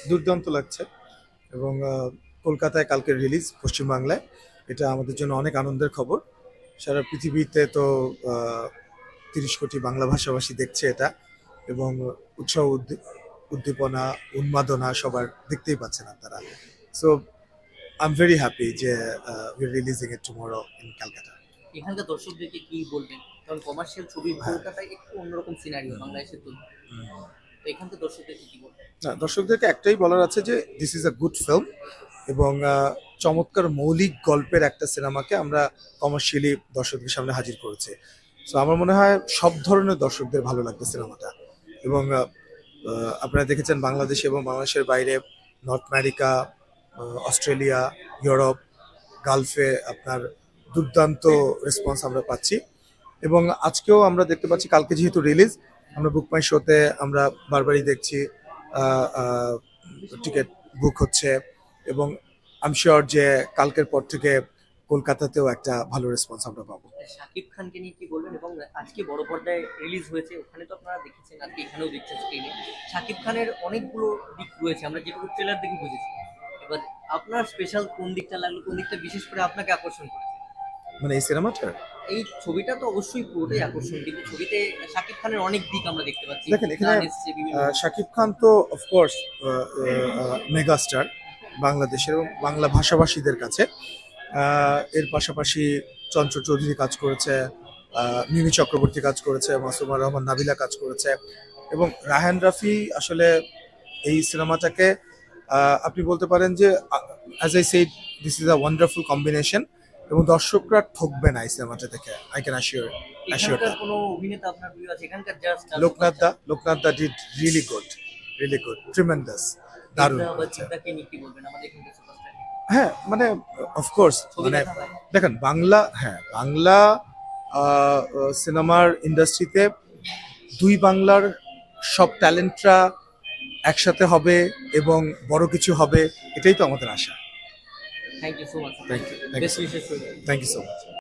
দুর্দান্ত লাগছে এবং কলকাতায় কালকে রিলিজ পশ্চিমবাংলায়। এটা আমাদের জন্য অনেক আনন্দের খবর। সারা পৃথিবীতে তো ৩০ কোটি বাংলা ভাষাভাষী দেখছে এটা এবং উৎসাহ উদ্দীপনা উন্মাদনা সবার দেখতেই পাচ্ছেন আপনারা। So I am very happy যে we are releasing it tomorrow in Calcutta. এখানকার দর্শকদেরকে কি বলবেন? কারণ কমার্শিয়াল ছবি হ্যাঁ। কলকাতায় একটু অন্যরকম সিনারিও, বাংলাদেশের তুলনায়। হুম। তো এখানকার দর্শকদেরকে কি বলবেন? না, দর্শকদেরকে একটাই বলার আছে যে this is a good film এবং চমৎকার মৌলিক গল্পের একটা সিনেমাকে আমরা কমার্শিয়ালি দর্শকদের সামনে হাজির করেছি। সো আমার মনে হয় সব ধরনের দর্শকদের ভালো লাগবে সিনেমাটা এবং আপনারা দেখেছেন বাংলাদেশে এবং বাংলাদেশের বাইরে নর্থ আমেরিকা, অস্ট্রেলিয়া, ইউরোপ, গালফে আপনার দুর্দান্ত রেসপন্স আমরা পাচ্ছি এবং আজকেও আমরা দেখতে পাচ্ছি কালকে যেহেতু রিলিজ আমরা বুক মাই শোতে আমরা বারবারই দেখছি টিকিট বুক হচ্ছে এবং আই এম শিওর যে কালকের পর থেকে কলকাতাতেও একটা ভালো রেসপন্স আমরা পাবো। শাকিব খানকে নিয়ে কি বলবেন? এবং আজকে বড় পর্দায় রিলিজ হয়েছে, ওখানে তো আপনারা দেখেছেন, আজকে এখানেও দেখছেন স্ক্রিনে। শাকিব খানের অনেকগুলো দিক রয়েছে, আমরা যেটুকু ট্রেলার দেখে বুঝেছি। এবার আপনার স্পেশাল কোন দিকটা লাগলো, কোন দিকটা বিশেষ করে আপনাকে আকর্ষণ করেছে? মানে এই সিনেমাটার এই ছবিটা তো অবশ্যই পুরোটাই আকর্ষণ, কিন্তু ছবিতে শাকিব খানের অনেক দিক আমরা দেখতে পাচ্ছি। দেখেন এখানে গান এসছে বিভিন্ন। শাকিব খান তো অফকোর্স মেগাস্টার বাংলাদেশের এবং বাংলা ভাষাভাষীদের কাছে। এর পাশাপাশি চঞ্চল চৌধুরী কাজ করেছে, মিমি চক্রবর্তী কাজ করেছে, মাসুমা রহমান নাবিলা কাজ করেছে এবং রায়হান রাফি আসলে এই সিনেমাটাকে আপনি বলতে পারেন যে as I said this is a wonderful combination এবং দর্শকরা ঠকবে না এই সিনেমাটা দেখে। আই ক্যান অ্যাসিওর এখানকার দ্যাট। কোনো অভিনেতা আপনার প্রিয় আছে? এখানকার just Loknath da did really good, tremendous, দারুণ করেছে। জিদ্দাকে নিয়ে কি বলবেন আমাদের এখানকার সুপারস্টার? হ্যাঁ, মানে অফকোর্স ছবি মানে দেখা হয়। দেখেন বাংলা সিনেমার ইন্ডাস্ট্রিতে দুই বাংলার সব ট্যালেন্টরা একসাথে হবে এবং বড় কিছু হবে, এটাই তো আমাদের আশা। Thank you so much. Thank you best wishes. Thank you so much.